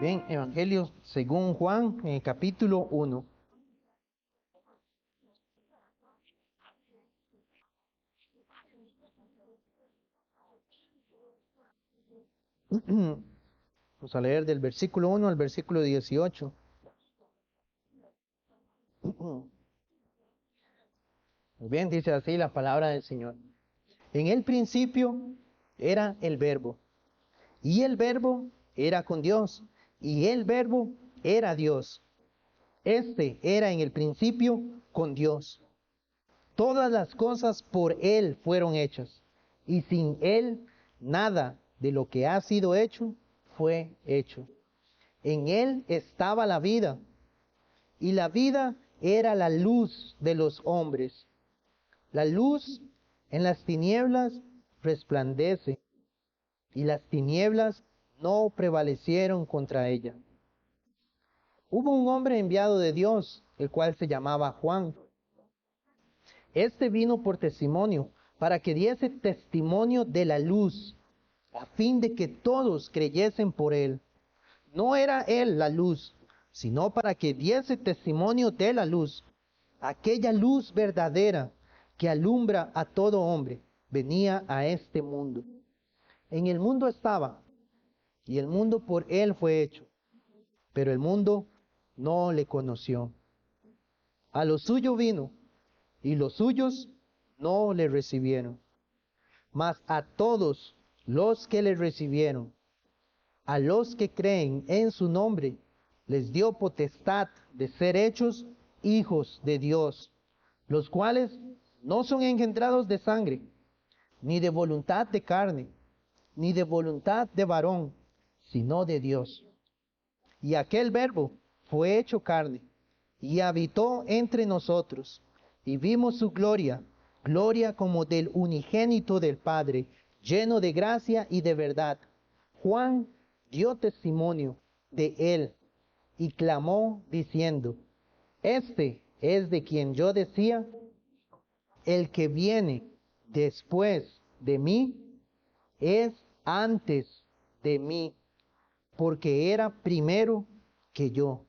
Bien, Evangelio según Juan, en el capítulo 1. Vamos a leer del versículo 1 al versículo 18. Muy bien, dice así la palabra del Señor. En el principio era el Verbo, y el Verbo era con Dios, y el Verbo era Dios. Este era en el principio con Dios. Todas las cosas por Él fueron hechas, y sin Él nada de lo que ha sido hecho fue hecho. En Él estaba la vida, y la vida era la luz de los hombres. La luz en las tinieblas resplandece, y las tinieblas no prevalecieron contra ella. Hubo un hombre enviado de Dios, el cual se llamaba Juan. Este vino por testimonio, para que diese testimonio de la luz, a fin de que todos creyesen por él. No era él la luz, sino para que diese testimonio de la luz. Aquella luz verdadera que alumbra a todo hombre, venía a este mundo. En el mundo estaba, y el mundo por él fue hecho, pero el mundo no le conoció. A lo suyo vino, y los suyos no le recibieron. Mas a todos los que le recibieron, a los que creen en su nombre, les dio potestad de ser hechos hijos de Dios, los cuales no son engendrados de sangre, ni de voluntad de carne, ni de voluntad de varón, sino de Dios. Y aquel Verbo fue hecho carne, y habitó entre nosotros, y vimos su gloria, gloria como del unigénito del Padre, lleno de gracia y de verdad. Juan dio testimonio de él, y clamó diciendo: Este es de quien yo decía, el que viene después de mí, es antes de mí, porque era primero que yo.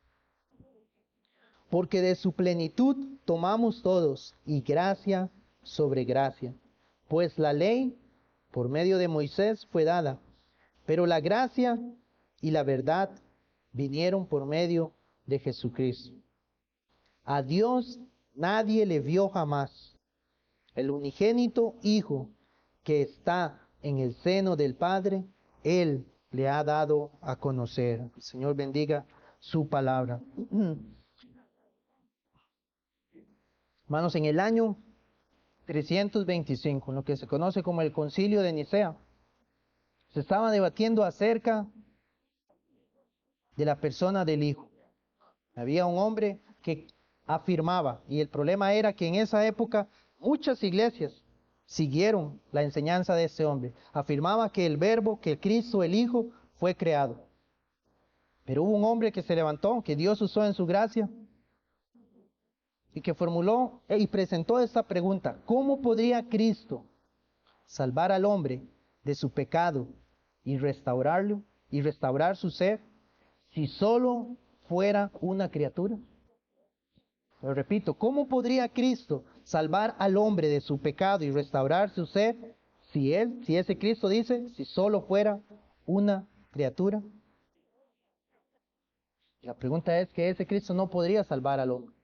Porque de su plenitud tomamos todos, y gracia sobre gracia. Pues la ley, por medio de Moisés, fue dada, pero la gracia y la verdad vinieron por medio de Jesucristo. A Dios nadie le vio jamás. El unigénito Hijo que está en el seno del Padre, Él le ha dado a conocer. El Señor bendiga su palabra. Hermanos, en el año 325, en lo que se conoce como el Concilio de Nicea, se estaba debatiendo acerca de la persona del Hijo. Había un hombre que afirmaba, y el problema era que en esa época muchas iglesias siguieron la enseñanza de ese hombre. Afirmaba que el Verbo, que Cristo, el Hijo, fue creado. Pero hubo un hombre que se levantó, que Dios usó en su gracia, y que formuló y presentó esta pregunta: ¿cómo podría Cristo salvar al hombre de su pecado y restaurarlo y restaurar su ser si solo fuera una criatura? Lo repito, ¿cómo podría Cristo salvar al hombre de su pecado y restaurar su ser si ese Cristo dice, si solo fuera una criatura? La pregunta es que ese Cristo no podría salvar al hombre.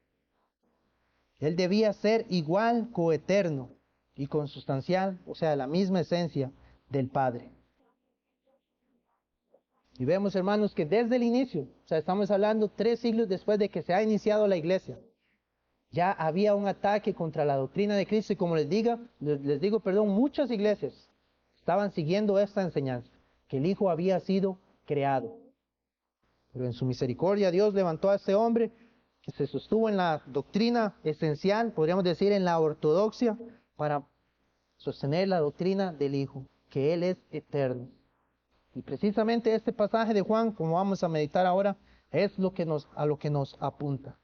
Él debía ser igual, coeterno y consustancial, o sea, la misma esencia del Padre. Y vemos, hermanos, que desde el inicio, o sea, estamos hablando 3 siglos después de que se ha iniciado la iglesia, ya había un ataque contra la doctrina de Cristo, y como les digo, muchas iglesias estaban siguiendo esta enseñanza, que el Hijo había sido creado. Pero en su misericordia Dios levantó a este hombre que se sostuvo en la doctrina esencial, podríamos decir en la ortodoxia, para sostener la doctrina del Hijo, que Él es eterno. Y precisamente este pasaje de Juan, como vamos a meditar ahora, es a lo que nos apunta.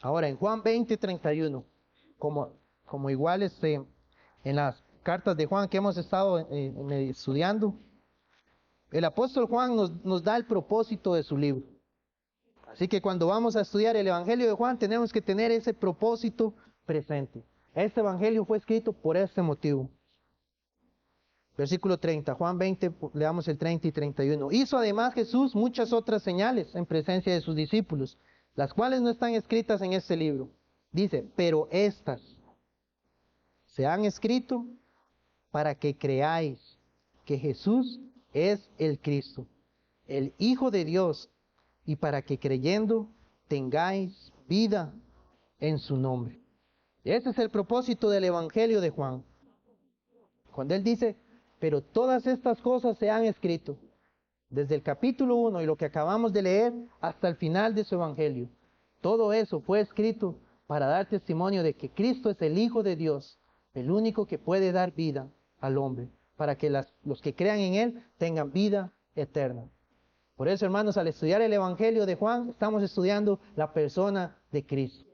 Ahora, en Juan 20:31, como igual en las cartas de Juan que hemos estado estudiando, El apóstol Juan nos da el propósito de su libro. Así que cuando vamos a estudiar el Evangelio de Juan, tenemos que tener ese propósito presente. Este Evangelio fue escrito por este motivo. Versículo 30, Juan 20, leamos el 30 y 31. Hizo además Jesús muchas otras señales en presencia de sus discípulos, las cuales no están escritas en este libro. Dice, pero estas se han escrito para que creáis que Jesús es el Cristo, el Hijo de Dios, y para que creyendo tengáis vida en su nombre. Ese es el propósito del Evangelio de Juan. Cuando él dice, pero todas estas cosas se han escrito, desde el capítulo 1 y lo que acabamos de leer hasta el final de su Evangelio, todo eso fue escrito para dar testimonio de que Cristo es el Hijo de Dios, el único que puede dar vida al hombre, para que los que crean en Él tengan vida eterna. Por eso, hermanos, al estudiar el Evangelio de Juan, estamos estudiando la persona de Cristo.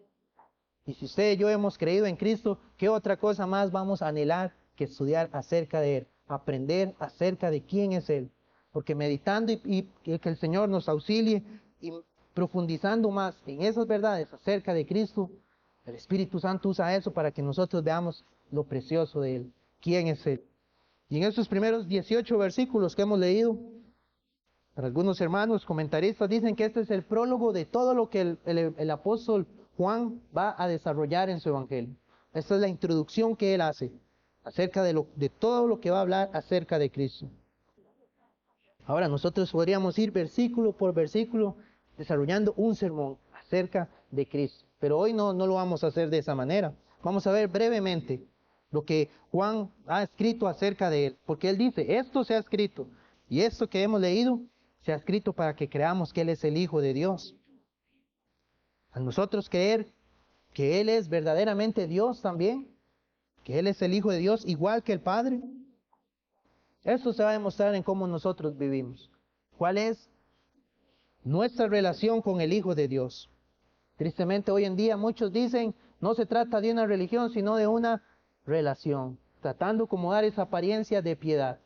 Y si usted y yo hemos creído en Cristo, ¿qué otra cosa más vamos a anhelar que estudiar acerca de Él? Aprender acerca de quién es Él. Porque meditando y que el Señor nos auxilie y profundizando más en esas verdades acerca de Cristo, el Espíritu Santo usa eso para que nosotros veamos lo precioso de Él, quién es Él. Y en estos primeros 18 versículos que hemos leído, para algunos hermanos comentaristas dicen que este es el prólogo de todo lo que el apóstol Juan va a desarrollar en su Evangelio. Esta es la introducción que él hace acerca de todo lo que va a hablar acerca de Cristo. Ahora nosotros podríamos ir versículo por versículo desarrollando un sermón acerca de Cristo. Pero hoy no lo vamos a hacer de esa manera. Vamos a ver brevemente lo que Juan ha escrito acerca de Él. Porque Él dice, esto se ha escrito y esto que hemos leído se ha escrito para que creamos que Él es el Hijo de Dios. A nosotros creer que Él es verdaderamente Dios también, que Él es el Hijo de Dios igual que el Padre, esto se va a demostrar en cómo nosotros vivimos. ¿Cuál es nuestra relación con el Hijo de Dios? Tristemente hoy en día muchos dicen, no se trata de una religión, sino de una relación, tratando como dar esa apariencia de piedad.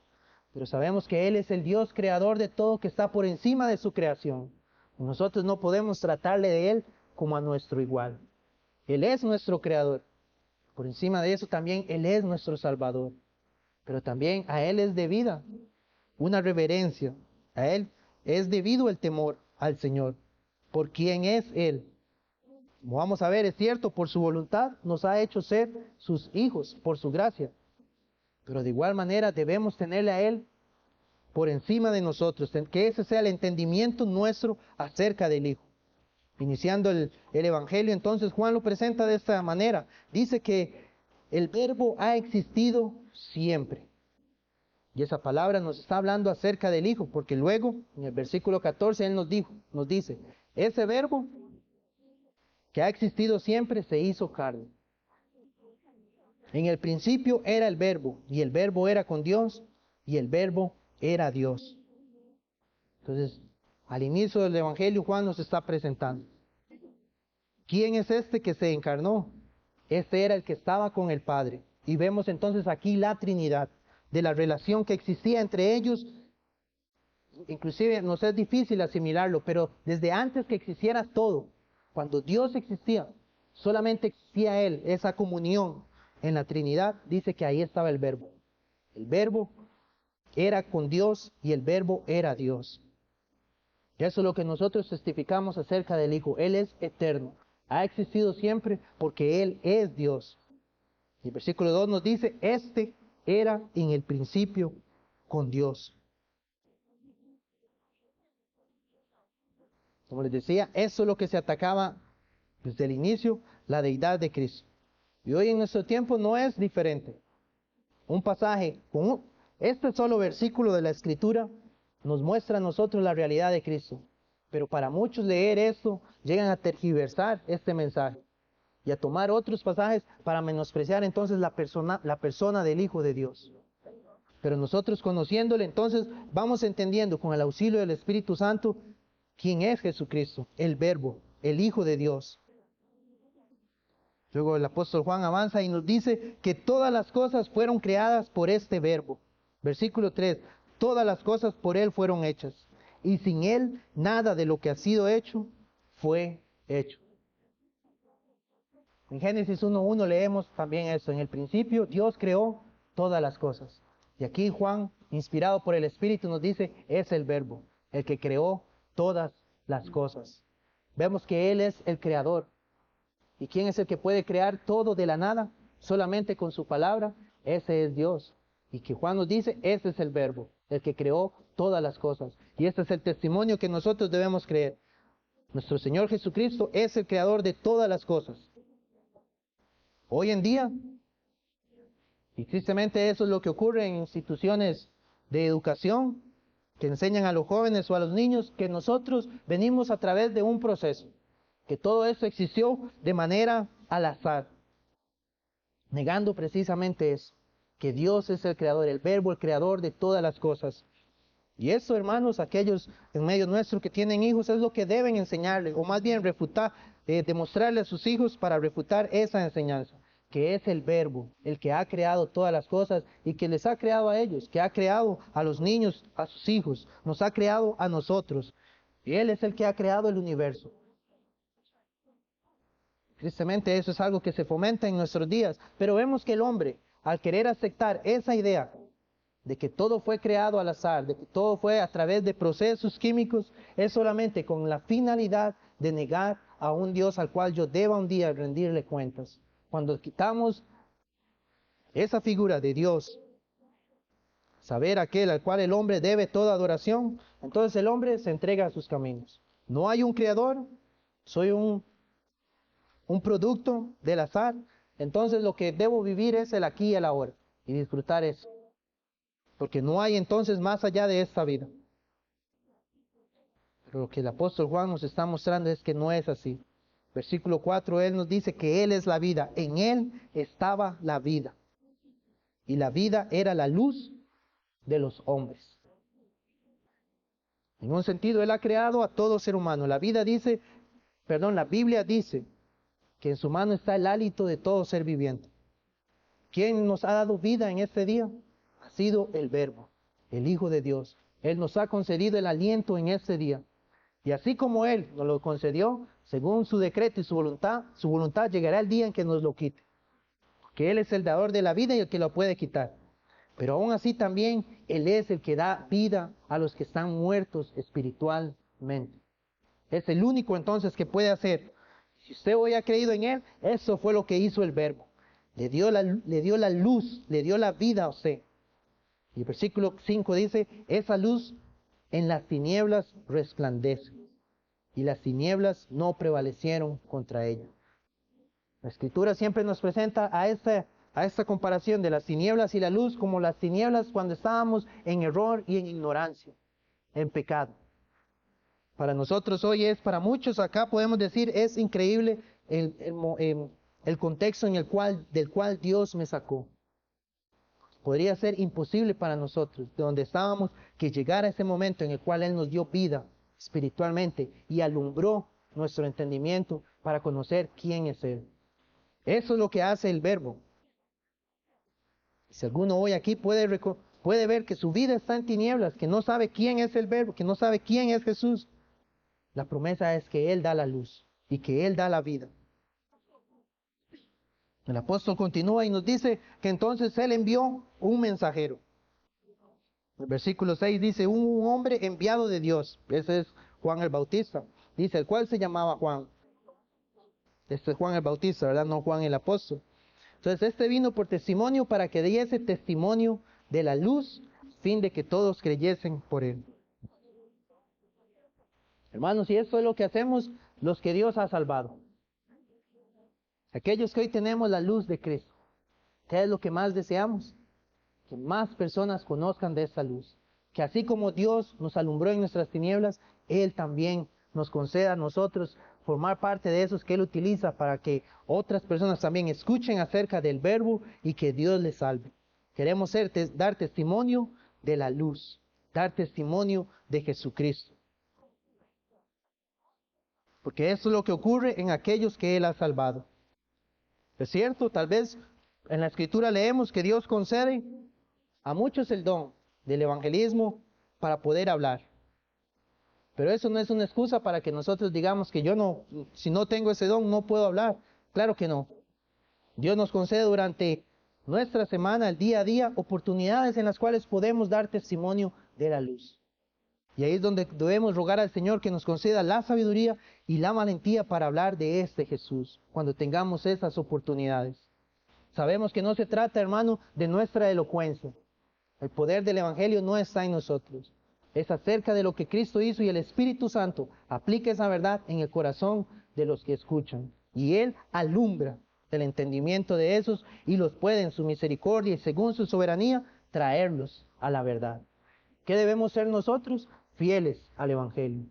Pero sabemos que Él es el Dios creador de todo, que está por encima de su creación. Nosotros no podemos tratarle de Él como a nuestro igual. Él es nuestro creador. Por encima de eso también Él es nuestro Salvador. Pero también a Él es debida una reverencia. A Él es debido el temor al Señor. Por quien es Él. Como vamos a ver, es cierto, por su voluntad nos ha hecho ser sus hijos, por su gracia. Pero de igual manera debemos tenerle a Él por encima de nosotros, que ese sea el entendimiento nuestro acerca del Hijo. Iniciando el Evangelio, entonces Juan lo presenta de esta manera. Dice que el Verbo ha existido siempre. Y esa palabra nos está hablando acerca del Hijo, porque luego, en el versículo 14, Él nos dice, ese Verbo que ha existido siempre se hizo carne. En el principio era el Verbo, y el Verbo era con Dios, y el Verbo era Dios. Entonces, al inicio del Evangelio, Juan nos está presentando. ¿Quién es este que se encarnó? Este era el que estaba con el Padre. Y vemos entonces aquí la Trinidad, de la relación que existía entre ellos. Inclusive nos es difícil asimilarlo, pero desde antes que existiera todo, cuando Dios existía, solamente existía Él, esa comunión en la Trinidad, dice que ahí estaba el Verbo. El Verbo era con Dios y el Verbo era Dios. Y eso es lo que nosotros testificamos acerca del Hijo. Él es eterno. Ha existido siempre porque Él es Dios. Y el versículo 2 nos dice, este era en el principio con Dios. Como les decía, eso es lo que se atacaba desde el inicio, la deidad de Cristo. Y hoy en nuestro tiempo no es diferente. Un pasaje con este solo versículo de la Escritura nos muestra a nosotros la realidad de Cristo. Pero para muchos leer esto, llegan a tergiversar este mensaje y a tomar otros pasajes para menospreciar entonces la persona del Hijo de Dios. Pero nosotros conociéndole, entonces vamos entendiendo con el auxilio del Espíritu Santo quién es Jesucristo, el Verbo, el Hijo de Dios. Luego el apóstol Juan avanza y nos dice que todas las cosas fueron creadas por este Verbo. Versículo 3. todas las cosas por Él fueron hechas, y sin Él nada de lo que ha sido hecho fue hecho. En Génesis 1:1 leemos también eso. En el principio Dios creó todas las cosas. Y aquí Juan, inspirado por el Espíritu, nos dice, es el Verbo, el que creó todas las cosas. Vemos que Él es el creador. ¿Y quién es el que puede crear todo de la nada? Solamente con su palabra. Ese es Dios. Y que Juan nos dice, ese es el Verbo, el que creó todas las cosas. Y este es el testimonio que nosotros debemos creer. Nuestro Señor Jesucristo es el creador de todas las cosas. Hoy en día, y tristemente eso es lo que ocurre en instituciones de educación, que enseñan a los jóvenes o a los niños que nosotros venimos a través de un proceso, que todo eso existió de manera al azar, negando precisamente eso, que Dios es el creador, el Verbo, el creador de todas las cosas. Y eso, hermanos, aquellos en medio nuestro que tienen hijos, es lo que deben enseñarles, o más bien refutar, demostrarle a sus hijos para refutar esa enseñanza, que es el Verbo, el que ha creado todas las cosas y que les ha creado a ellos, que ha creado a los niños, a sus hijos, nos ha creado a nosotros. Y Él es el que ha creado el universo. Tristemente eso es algo que se fomenta en nuestros días, pero vemos que el hombre, al querer aceptar esa idea de que todo fue creado al azar, de que todo fue a través de procesos químicos, es solamente con la finalidad de negar a un Dios al cual yo deba un día rendirle cuentas. Cuando quitamos esa figura de Dios, saber aquel al cual el hombre debe toda adoración, entonces el hombre se entrega a sus caminos. No hay un creador, soy un producto del azar, entonces lo que debo vivir es el aquí y el ahora y disfrutar eso. Porque no hay entonces más allá de esta vida. Pero lo que el apóstol Juan nos está mostrando es que no es así. Versículo 4, él nos dice que Él es la vida. En Él estaba la vida. Y la vida era la luz de los hombres. En un sentido, Él ha creado a todo ser humano. La Biblia dice que en su mano está el hálito de todo ser viviente. ¿Quién nos ha dado vida en este día? Ha sido el Verbo, el Hijo de Dios. Él nos ha concedido el aliento en este día. Y así como Él nos lo concedió, según su decreto y su voluntad llegará el día en que nos lo quite. Porque Él es el dador de la vida y el que lo puede quitar. Pero aún así también Él es el que da vida a los que están muertos espiritualmente. Es el único entonces que puede hacer. Si usted hoy ha creído en Él, eso fue lo que hizo el Verbo. Le dio la luz, le dio la vida a usted. Y el versículo 5 dice, esa luz en las tinieblas resplandece, y las tinieblas no prevalecieron contra ella. La Escritura siempre nos presenta a esta comparación de las tinieblas y la luz como las tinieblas cuando estábamos en error y en ignorancia, en pecado. Para nosotros hoy para muchos acá podemos decir, es increíble el contexto del cual Dios me sacó. Podría ser imposible para nosotros, de donde estábamos, que llegara ese momento en el cual Él nos dio vida espiritualmente y alumbró nuestro entendimiento para conocer quién es Él. Eso es lo que hace el Verbo. Si alguno hoy aquí puede ver que su vida está en tinieblas, que no sabe quién es el Verbo, que no sabe quién es Jesús, la promesa es que Él da la luz y que Él da la vida. El apóstol continúa y nos dice que entonces Él envió un mensajero. El versículo 6 dice, un hombre enviado de Dios. Ese es Juan el Bautista. Dice, el cual se llamaba Juan. Este es Juan el Bautista, ¿verdad? No Juan el apóstol. Entonces este vino por testimonio para que diese testimonio de la luz, a fin de que todos creyesen por Él. Hermanos, y esto es lo que hacemos los que Dios ha salvado. Aquellos que hoy tenemos la luz de Cristo. ¿Qué es lo que más deseamos? Que más personas conozcan de esta luz. Que así como Dios nos alumbró en nuestras tinieblas, Él también nos conceda a nosotros formar parte de esos que Él utiliza para que otras personas también escuchen acerca del Verbo y que Dios les salve. Queremos dar testimonio de la luz, dar testimonio de Jesucristo. Porque eso es lo que ocurre en aquellos que Él ha salvado. Es cierto, tal vez en la Escritura leemos que Dios concede a muchos el don del evangelismo para poder hablar. Pero eso no es una excusa para que nosotros digamos que yo no, si no tengo ese don, no puedo hablar. Claro que no. Dios nos concede durante nuestra semana, el día a día, oportunidades en las cuales podemos dar testimonio de la luz. Y ahí es donde debemos rogar al Señor que nos conceda la sabiduría y la valentía para hablar de este Jesús, cuando tengamos esas oportunidades. Sabemos que no se trata, hermano, de nuestra elocuencia. El poder del Evangelio no está en nosotros. Es acerca de lo que Cristo hizo y el Espíritu Santo aplica esa verdad en el corazón de los que escuchan. Y Él alumbra el entendimiento de esos y los puede en su misericordia y según su soberanía traerlos a la verdad. ¿Qué debemos ser nosotros? Fieles al Evangelio.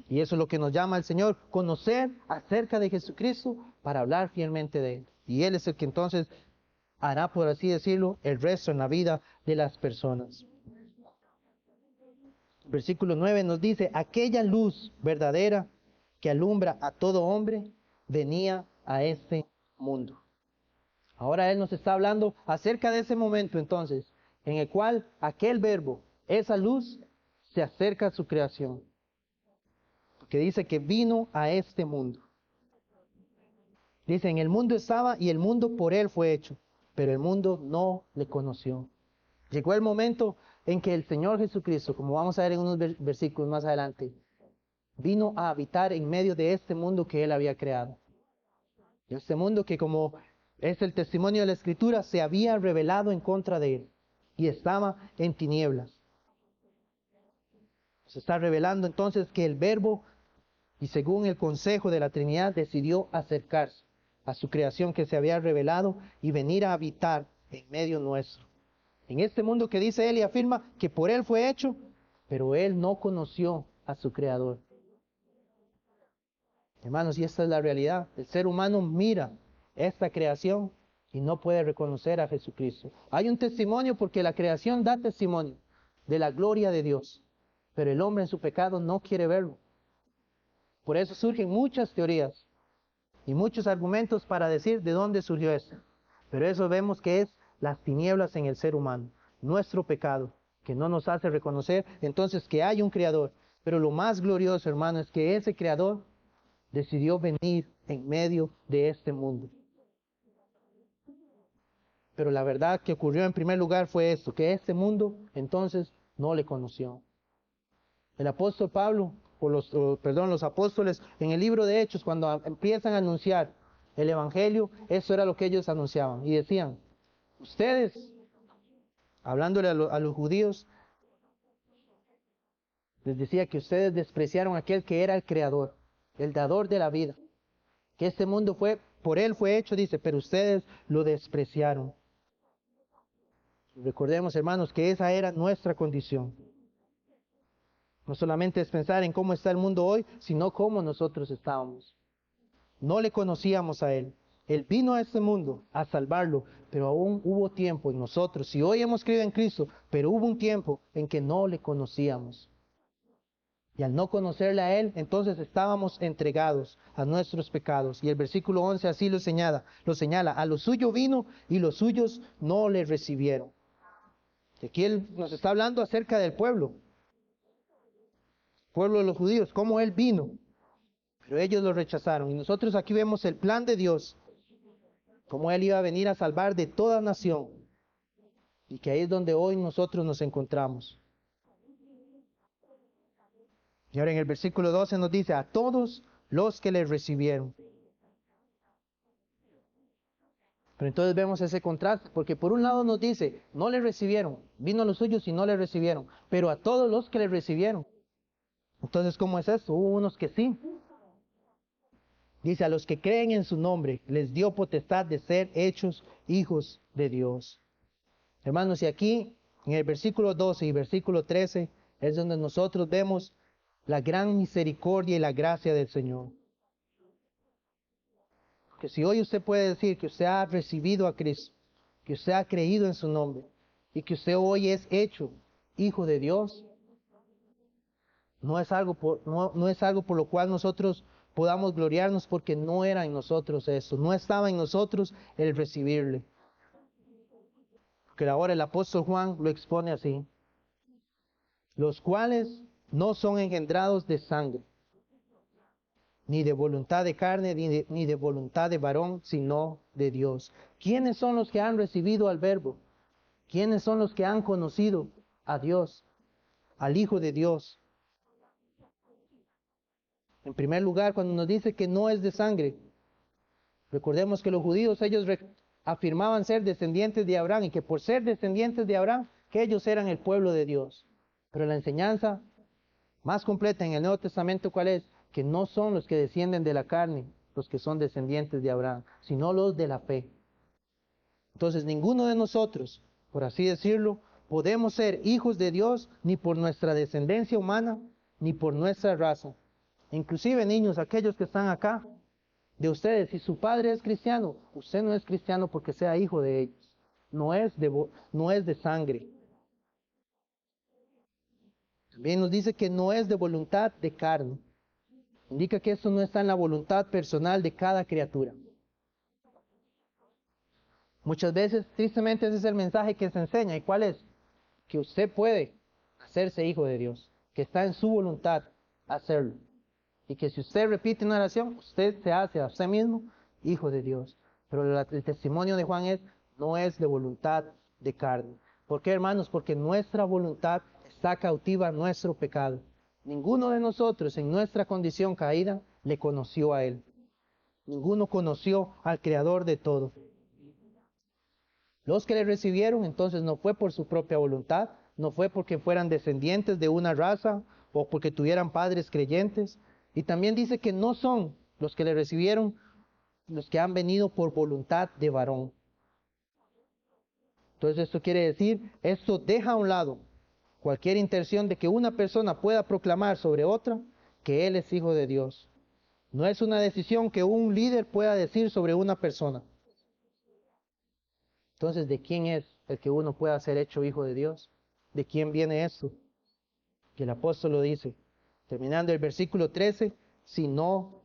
Y eso es lo que nos llama el Señor, conocer acerca de Jesucristo para hablar fielmente de Él. Y Él es el que entonces hará, por así decirlo, el resto en la vida de las personas. Versículo 9 nos dice, aquella luz verdadera que alumbra a todo hombre venía a este mundo. Ahora Él nos está hablando acerca de ese momento entonces, en el cual aquel verbo, esa luz, se acerca a su creación. Porque dice que vino a este mundo. Dice, en el mundo estaba y el mundo por Él fue hecho, pero el mundo no le conoció. Llegó el momento en que el Señor Jesucristo, como vamos a ver en unos versículos más adelante, vino a habitar en medio de este mundo que Él había creado. Y este mundo que, como es el testimonio de la Escritura, se había rebelado en contra de Él y estaba en tinieblas. Se está revelando entonces que el Verbo, y según el consejo de la Trinidad, decidió acercarse a su creación que se había revelado y venir a habitar en medio nuestro. En este mundo que dice Él y afirma que por Él fue hecho, pero Él no conoció a su Creador. Hermanos, y esta es la realidad. El ser humano mira esta creación y no puede reconocer a Jesucristo. Hay un testimonio porque la creación da testimonio de la gloria de Dios, pero el hombre en su pecado no quiere verlo. Por eso surgen muchas teorías y muchos argumentos para decir de dónde surgió esto. Pero eso vemos que es las tinieblas en el ser humano, nuestro pecado, que no nos hace reconocer entonces que hay un Creador. Pero lo más glorioso, hermano, es que ese Creador decidió venir en medio de este mundo. Pero la verdad que ocurrió en primer lugar fue esto, que este mundo entonces no le conoció. El apóstol Pablo, los apóstoles en el libro de Hechos, cuando empiezan a anunciar el Evangelio, eso era lo que ellos anunciaban. Y decían, ustedes, hablándole a los judíos, les decía que ustedes despreciaron a aquel que era el Creador, el dador de la vida. Que este mundo por Él fue hecho, dice, pero ustedes lo despreciaron. Recordemos, hermanos, que esa era nuestra condición. No solamente es pensar en cómo está el mundo hoy, sino cómo nosotros estábamos. No le conocíamos a Él. Él vino a este mundo a salvarlo, pero aún hubo tiempo en nosotros. Si hoy hemos creído en Cristo, pero hubo un tiempo en que no le conocíamos. Y al no conocerle a Él, entonces estábamos entregados a nuestros pecados. Y el versículo 11 así lo señala. A lo suyo vino y los suyos no le recibieron. Y aquí Él nos está hablando acerca del pueblo de los judíos, cómo Él vino. Pero ellos lo rechazaron. Y nosotros aquí vemos el plan de Dios, cómo Él iba a venir a salvar de toda nación. Y que ahí es donde hoy nosotros nos encontramos. Y ahora en el versículo 12 nos dice, a todos los que le recibieron. Pero entonces vemos ese contraste, porque por un lado nos dice, no le recibieron, vino a los suyos y no le recibieron, pero a todos los que le recibieron. Entonces, ¿cómo es esto? Hubo unos que sí. Dice, a los que creen en su nombre, les dio potestad de ser hechos hijos de Dios. Hermanos, y aquí, en el versículo 12 y versículo 13, es donde nosotros vemos la gran misericordia y la gracia del Señor. Que si hoy usted puede decir que usted ha recibido a Cristo, que usted ha creído en su nombre, y que usted hoy es hecho hijo de Dios, no es algo por lo cual nosotros podamos gloriarnos, porque no era en nosotros eso, no estaba en nosotros el recibirle. Porque ahora el apóstol Juan lo expone así. los cuales no son engendrados de sangre, ni de voluntad de carne, ni de voluntad de varón, sino de Dios. ¿Quiénes son los que han recibido al Verbo? ¿Quiénes son los que han conocido a Dios, al Hijo de Dios? En primer lugar, cuando nos dice que no es de sangre, recordemos que los judíos, ellos afirmaban ser descendientes de Abraham, y que por ser descendientes de Abraham, que ellos eran el pueblo de Dios. Pero la enseñanza más completa en el Nuevo Testamento, ¿cuál es? Que no son los que descienden de la carne, los que son descendientes de Abraham, sino los de la fe. Entonces, ninguno de nosotros, por así decirlo, podemos ser hijos de Dios ni por nuestra descendencia humana, ni por nuestra raza. Inclusive, niños, aquellos que están acá, de ustedes, si su padre es cristiano, usted no es cristiano porque sea hijo de ellos. No es de sangre. También nos dice que no es de voluntad de carne. Indica que esto no está en la voluntad personal de cada criatura. Muchas veces, tristemente, ese es el mensaje que se enseña. ¿Y cuál es? Que usted puede hacerse hijo de Dios, que está en su voluntad hacerlo. Y que si usted repite una oración, usted se hace a usted mismo hijo de Dios. Pero el testimonio de Juan es, no es de voluntad de carne. ¿Por qué, hermanos? Porque nuestra voluntad está cautiva a nuestro pecado. Ninguno de nosotros en nuestra condición caída le conoció a Él. Ninguno conoció al Creador de todo. Los que le recibieron, entonces, no fue por su propia voluntad, no fue porque fueran descendientes de una raza o porque tuvieran padres creyentes. Y también dice que no son los que le recibieron los que han venido por voluntad de varón. Entonces esto quiere decir, esto deja a un lado cualquier intención de que una persona pueda proclamar sobre otra que él es hijo de Dios. No es una decisión que un líder pueda decir sobre una persona. Entonces, ¿de quién es el que uno pueda ser hecho hijo de Dios? ¿De quién viene esto? Que el apóstol lo dice, terminando el versículo 13, sino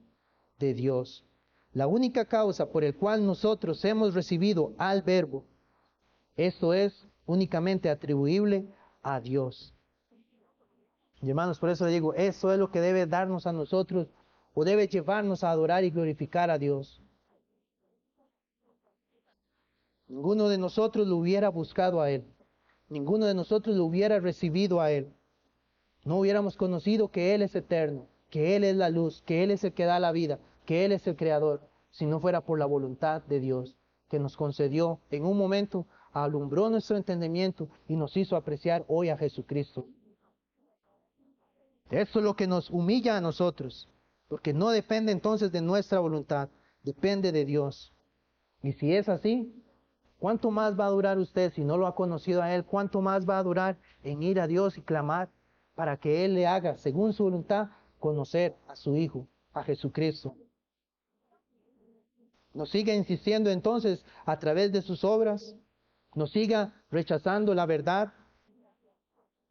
de Dios. La única causa por el cual nosotros hemos recibido al Verbo, esto es únicamente atribuible a Dios. Y hermanos, por eso le digo, eso es lo que debe darnos a nosotros, o debe llevarnos a adorar y glorificar a Dios. Ninguno de nosotros lo hubiera buscado a Él. Ninguno de nosotros lo hubiera recibido a Él. No hubiéramos conocido que Él es eterno, que Él es la luz, que Él es el que da la vida, que Él es el creador, si no fuera por la voluntad de Dios, que nos concedió en un momento, alumbró nuestro entendimiento y nos hizo apreciar hoy a Jesucristo. Esto es lo que nos humilla a nosotros, porque no depende entonces de nuestra voluntad, depende de Dios. Y si es así, ¿cuánto más va a durar usted si no lo ha conocido a Él? ¿Cuánto más va a durar en ir a Dios y clamar para que Él le haga, según su voluntad, conocer a su Hijo, a Jesucristo? Nos siga insistiendo entonces a través de sus obras, nos siga rechazando la verdad,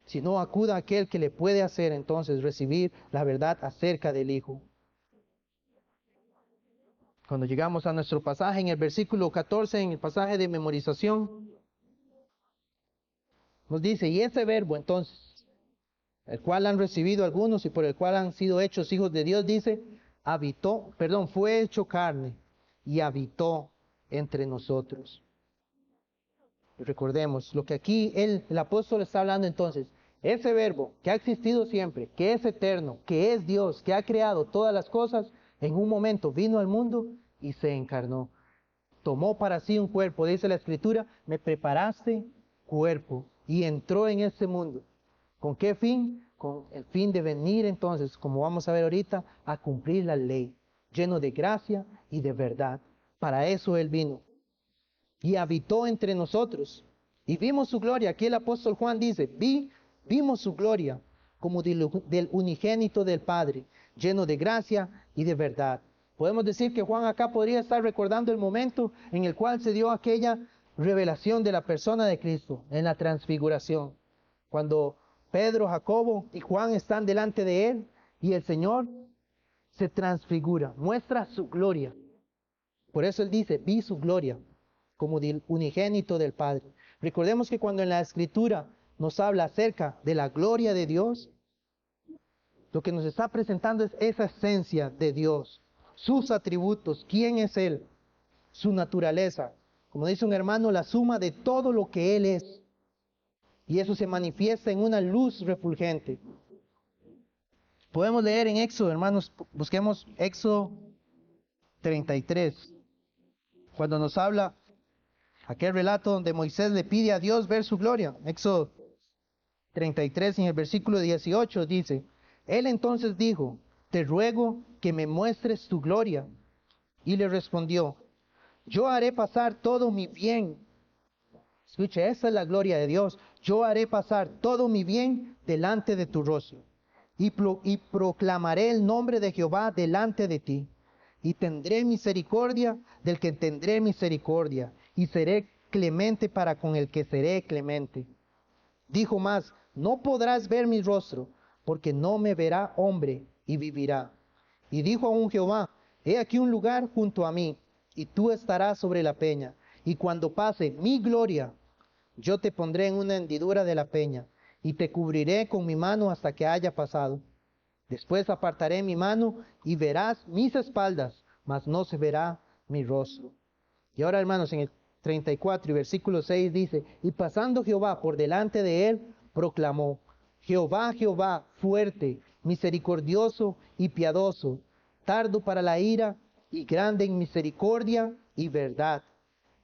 si no acuda a aquel que le puede hacer entonces recibir la verdad acerca del Hijo. Cuando llegamos a nuestro pasaje en el versículo 14, en el pasaje de memorización, nos dice, y ese verbo entonces, el cual han recibido algunos y por el cual han sido hechos hijos de Dios, dice, fue hecho carne y habitó entre nosotros. Y recordemos, lo que aquí el apóstol está hablando entonces, ese verbo que ha existido siempre, que es eterno, que es Dios, que ha creado todas las cosas, en un momento vino al mundo y se encarnó. Tomó para sí un cuerpo, dice la Escritura, me preparaste cuerpo, y entró en este mundo. ¿Con qué fin? Con el fin de venir entonces, como vamos a ver ahorita, a cumplir la ley, lleno de gracia y de verdad. Para eso Él vino. Y habitó entre nosotros. Y vimos su gloria. Aquí el apóstol Juan dice, vimos su gloria como del unigénito del Padre, lleno de gracia y de verdad. Podemos decir que Juan acá podría estar recordando el momento en el cual se dio aquella revelación de la persona de Cristo, en la transfiguración. Cuando Pedro, Jacobo y Juan están delante de Él y el Señor se transfigura, muestra su gloria. Por eso Él dice, vi su gloria como del unigénito del Padre. Recordemos que cuando en la Escritura nos habla acerca de la gloria de Dios, lo que nos está presentando es esa esencia de Dios, sus atributos, quién es Él, su naturaleza. Como dice un hermano, la suma de todo lo que Él es. Y eso se manifiesta en una luz refulgente. Podemos leer en Éxodo, hermanos, busquemos Éxodo 33, cuando nos habla aquel relato donde Moisés le pide a Dios ver su gloria. Éxodo 33 en el versículo 18 dice, Él entonces dijo, te ruego que me muestres tu gloria. Y le respondió, yo haré pasar todo mi bien. Escuche, esa es la gloria de Dios. Yo haré pasar todo mi bien delante de tu rostro. Y proclamaré el nombre de Jehová delante de ti. Y tendré misericordia del que tendré misericordia. Y seré clemente para con el que seré clemente. Dijo más, no podrás ver mi rostro, porque no me verá hombre y vivirá. Y dijo aún Jehová, he aquí un lugar junto a mí, y tú estarás sobre la peña. Y cuando pase mi gloria, yo te pondré en una hendidura de la peña, y te cubriré con mi mano hasta que haya pasado. Después apartaré mi mano, y verás mis espaldas, mas no se verá mi rostro. Y ahora, hermanos, en el 34 y versículo 6 dice, y pasando Jehová por delante de él, proclamó, Jehová, Jehová, fuerte, misericordioso y piadoso, tardo para la ira y grande en misericordia y verdad,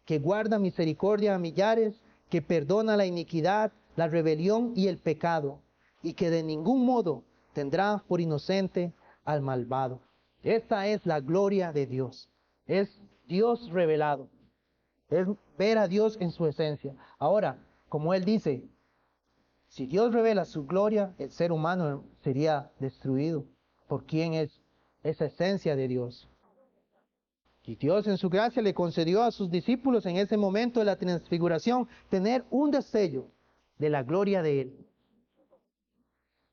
que guarda misericordia a millares, que perdona la iniquidad, la rebelión y el pecado, y que de ningún modo tendrá por inocente al malvado. Esta es la gloria de Dios, es Dios revelado. Es ver a Dios en su esencia. Ahora, como él dice, si Dios revela su gloria, el ser humano sería destruido. ¿Por quién es esa esencia de Dios? Y Dios en su gracia le concedió a sus discípulos en ese momento de la transfiguración tener un destello de la gloria de Él.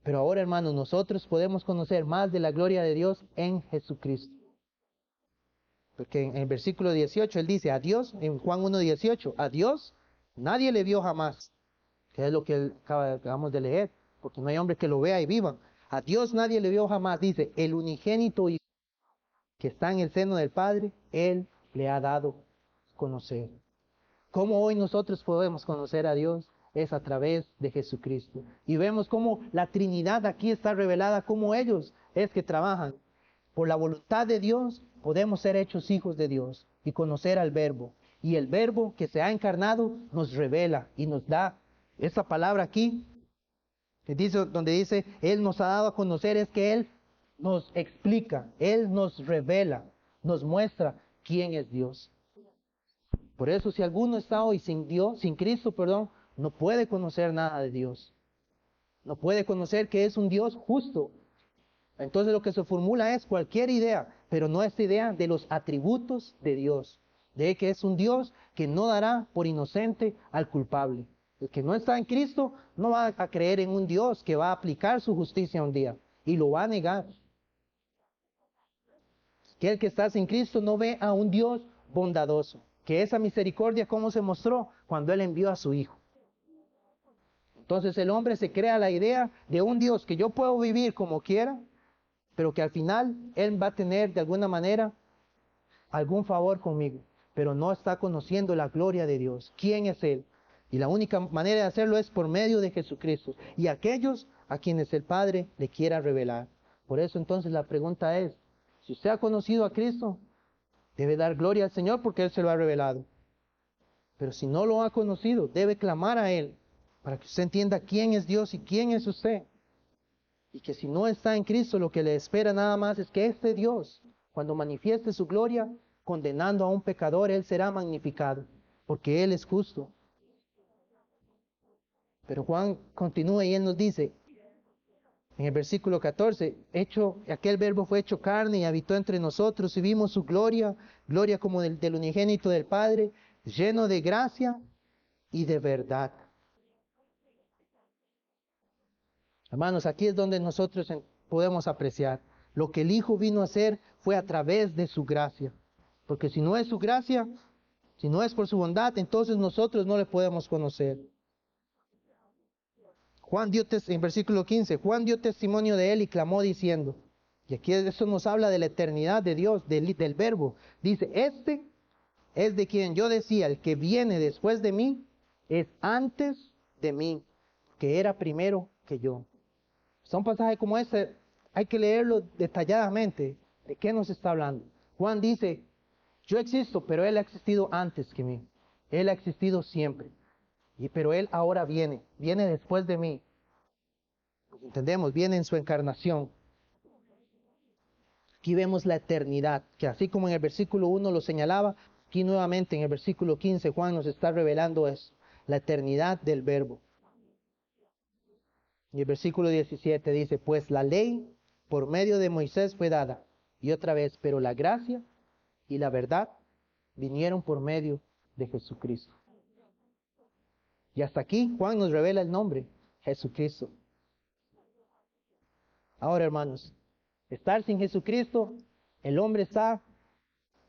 Pero ahora, hermanos, nosotros podemos conocer más de la gloria de Dios en Jesucristo. Porque en el versículo 18 él dice, a Dios, en Juan 1:18, a Dios nadie le vio jamás, que es lo que acabamos de leer, porque no hay hombre que lo vea y viva. A Dios nadie le vio jamás, dice, el unigénito Hijo que está en el seno del Padre, Él le ha dado a conocer. ¿Cómo hoy nosotros podemos conocer a Dios? Es a través de Jesucristo. Y vemos cómo la Trinidad aquí está revelada, cómo ellos es que trabajan. Por la voluntad de Dios podemos ser hechos hijos de Dios y conocer al Verbo. Y el Verbo que se ha encarnado nos revela y nos da esa palabra aquí, que dice, donde dice, Él nos ha dado a conocer, es que Él nos explica, Él nos revela, nos muestra quién es Dios. Por eso si alguno está hoy sin Dios, sin Cristo, perdón, no puede conocer nada de Dios. No puede conocer que es un Dios justo. Entonces lo que se formula es cualquier idea, pero no esta idea de los atributos de Dios. De que es un Dios que no dará por inocente al culpable. El que no está en Cristo no va a creer en un Dios que va a aplicar su justicia un día y lo va a negar. Que el que está sin Cristo no ve a un Dios bondadoso. Que esa misericordia, ¿cómo se mostró? Cuando Él envió a su Hijo. Entonces el hombre se crea la idea de un Dios que yo puedo vivir como quiera, pero que al final Él va a tener de alguna manera algún favor conmigo, pero no está conociendo la gloria de Dios. ¿Quién es Él? Y la única manera de hacerlo es por medio de Jesucristo y aquellos a quienes el Padre le quiera revelar. Por eso entonces la pregunta es, si usted ha conocido a Cristo, debe dar gloria al Señor porque Él se lo ha revelado. Pero si no lo ha conocido, debe clamar a Él para que usted entienda quién es Dios y quién es usted. Y que si no está en Cristo, lo que le espera nada más es que este Dios, cuando manifieste su gloria, condenando a un pecador, Él será magnificado, porque Él es justo. Pero Juan continúa y Él nos dice, en el versículo 14, aquel verbo fue hecho carne y habitó entre nosotros y vimos su gloria, gloria como del unigénito del Padre, lleno de gracia y de verdad. Hermanos, aquí es donde nosotros podemos apreciar. Lo que el Hijo vino a hacer fue a través de su gracia. Porque si no es su gracia, si no es por su bondad, entonces nosotros no le podemos conocer. En versículo 15, Juan dio testimonio de él y clamó diciendo, y aquí eso nos habla de la eternidad de Dios, del Verbo. Dice, este es de quien yo decía, el que viene después de mí, es antes de mí, que era primero que yo. Son pasajes como este, hay que leerlo detalladamente. ¿De qué nos está hablando? Juan dice, yo existo, pero Él ha existido antes que mí. Él ha existido siempre. Pero Él ahora viene después de mí. Entendemos, viene en su encarnación. Aquí vemos la eternidad, que así como en el versículo 1 lo señalaba, aquí nuevamente en el versículo 15 Juan nos está revelando eso, la eternidad del Verbo. Y el versículo 17 dice, pues la ley por medio de Moisés fue dada, y otra vez, pero la gracia y la verdad vinieron por medio de Jesucristo. Y hasta aquí Juan nos revela el nombre, Jesucristo. Ahora, hermanos, estar sin Jesucristo, el hombre está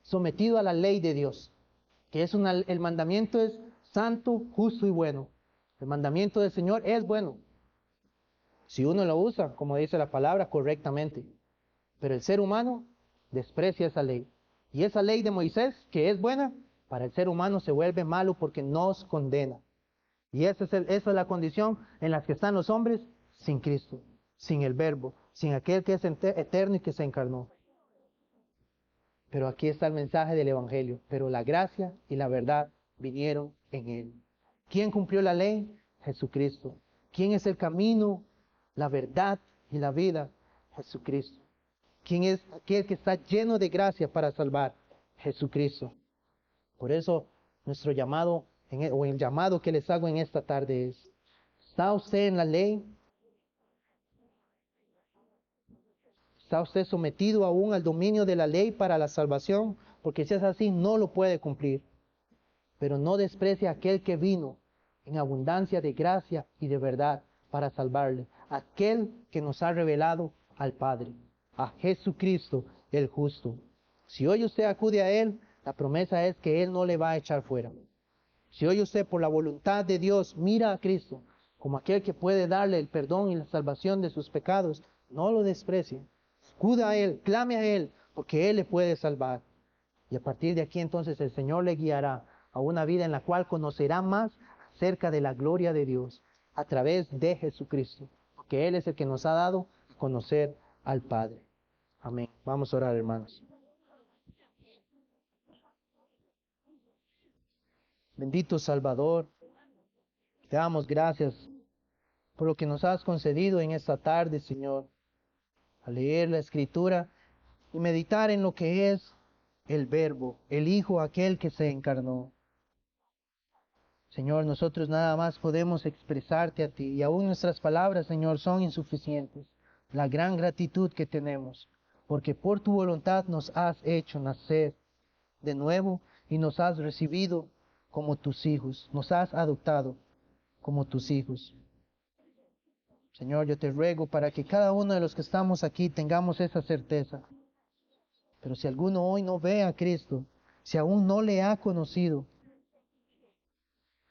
sometido a la ley de Dios, que es el mandamiento es santo, justo y bueno. El mandamiento del Señor es bueno, si uno lo usa, como dice la palabra, correctamente. Pero el ser humano desprecia esa ley. Y esa ley de Moisés, que es buena, para el ser humano se vuelve malo porque nos condena. Y esa es la condición en la que están los hombres sin Cristo, sin el Verbo, sin aquel que es eterno y que se encarnó. Pero aquí está el mensaje del Evangelio. Pero la gracia y la verdad vinieron en Él. ¿Quién cumplió la ley? Jesucristo. ¿Quién es el camino, la verdad y la vida? Jesucristo. ¿Quién es aquel que está lleno de gracia para salvar? Jesucristo. Por eso nuestro llamado, o el llamado que les hago en esta tarde es, ¿está usted en la ley? ¿Está usted sometido aún al dominio de la ley para la salvación? Porque si es así, no lo puede cumplir. Pero no desprecie a aquel que vino en abundancia de gracia y de verdad para salvarle. Aquel que nos ha revelado al Padre, a Jesucristo el justo. Si hoy usted acude a Él, la promesa es que Él no le va a echar fuera. Si hoy usted por la voluntad de Dios mira a Cristo como aquel que puede darle el perdón y la salvación de sus pecados, no lo desprecie. Acuda a Él, clame a Él, porque Él le puede salvar. Y a partir de aquí entonces el Señor le guiará a una vida en la cual conocerá más acerca de la gloria de Dios a través de Jesucristo, porque Él es el que nos ha dado a conocer al Padre. Amén. Vamos a orar, hermanos. Bendito Salvador, te damos gracias por lo que nos has concedido en esta tarde, Señor, a leer la Escritura y meditar en lo que es el Verbo, el Hijo, aquel que se encarnó. Señor, nosotros nada más podemos expresarte a ti y aún nuestras palabras, Señor, son insuficientes. La gran gratitud que tenemos, porque por tu voluntad nos has hecho nacer de nuevo y nos has recibido como tus hijos, nos has adoptado como tus hijos. Señor, yo te ruego para que cada uno de los que estamos aquí tengamos esa certeza. Pero si alguno hoy no ve a Cristo, si aún no le ha conocido,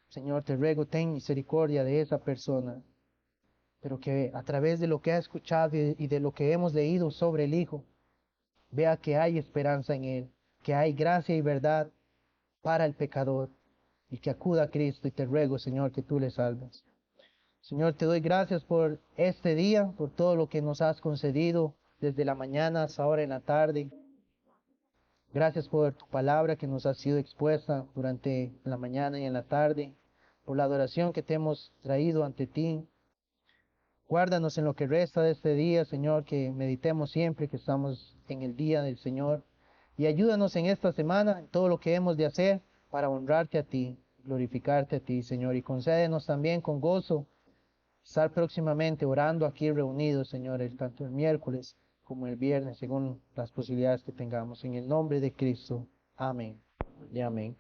Señor, te ruego, ten misericordia de esa persona, pero que a través de lo que ha escuchado y de lo que hemos leído sobre el Hijo, vea que hay esperanza en Él, que hay gracia y verdad para el pecador, y que acuda a Cristo, y te ruego, Señor, que tú le salves. Señor, te doy gracias por este día, por todo lo que nos has concedido desde la mañana hasta ahora en la tarde. Gracias por tu palabra que nos ha sido expuesta durante la mañana y en la tarde, por la adoración que te hemos traído ante ti. Guárdanos en lo que resta de este día, Señor, que meditemos siempre que estamos en el día del Señor. Y ayúdanos en esta semana, en todo lo que hemos de hacer para honrarte a ti, glorificarte a ti, Señor. Y concédenos también con gozo estar próximamente orando aquí reunidos, Señor, tanto el miércoles como el viernes, según las posibilidades que tengamos. En el nombre de Cristo. Amén y amén.